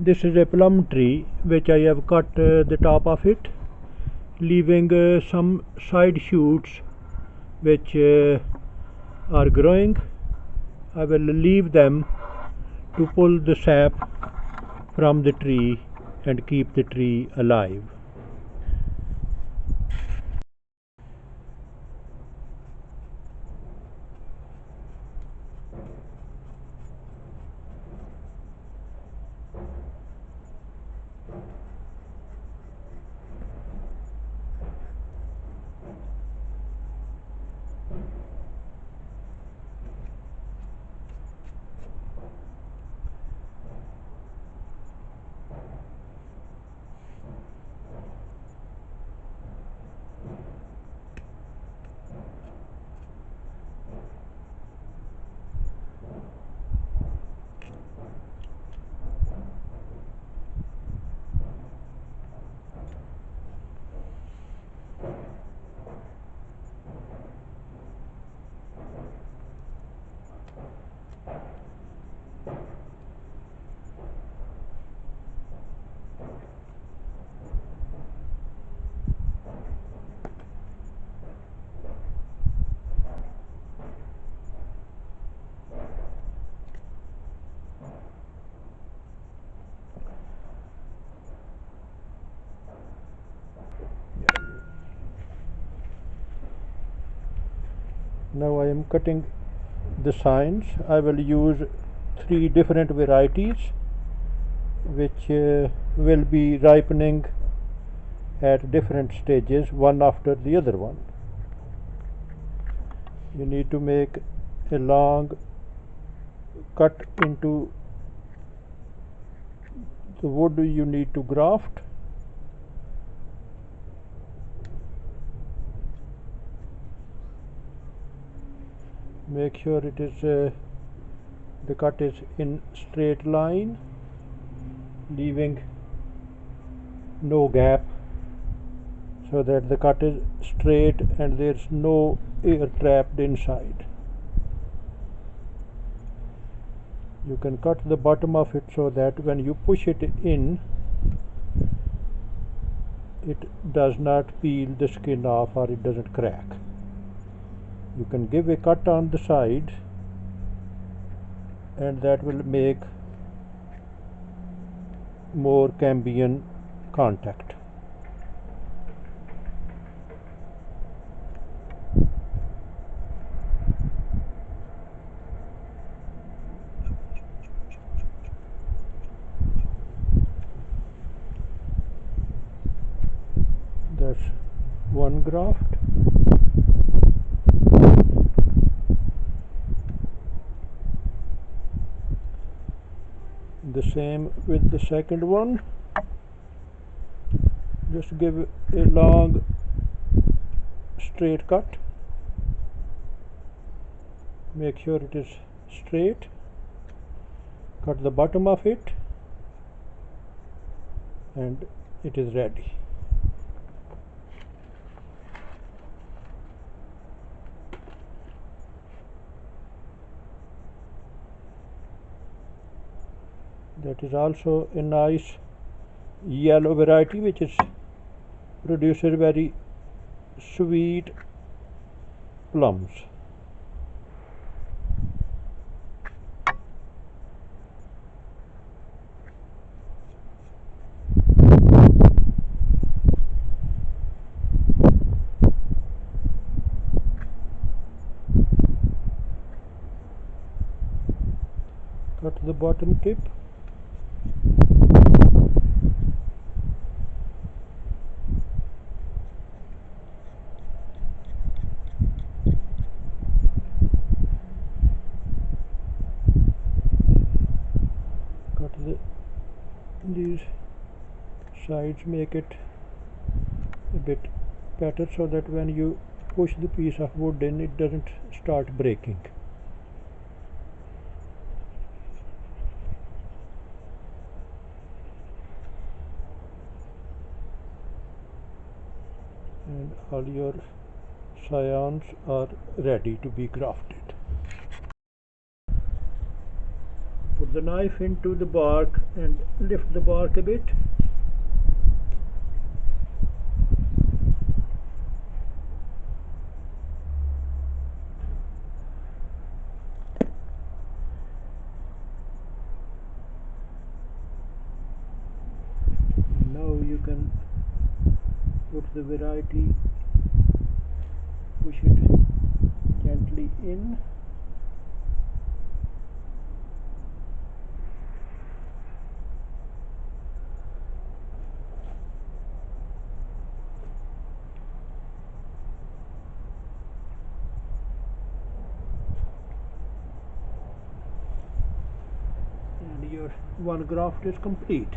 This is a plum tree which I have cut the top of it, leaving some side shoots which are growing. I will leave them to pull the sap from the tree and keep the tree alive. Now I am cutting the signs. I will use 3 different varieties which will be ripening at different stages, one after the other one. You need to make a long cut into the wood you need to graft. Make sure it is the cut is in straight line, leaving no gap, so that the cut is straight and there is no air trapped inside. You can cut the bottom of it so that when you push it in, it does not peel the skin off or it doesn't crack. You can give a cut on the side and that will make more cambium contact. That's one graft. The same with the second one. Just give a long straight cut. Make sure it is straight. Cut the bottom of it and it is ready. That is also a nice yellow variety which produces very sweet plums. Cut the bottom tip. These sides, make it a bit better so that when you push the piece of wood in, it doesn't start breaking. And all your scions are ready to be grafted. Put the knife into the bark and lift the bark a bit. Now you can put the variety, push it gently in. And your one graft is complete.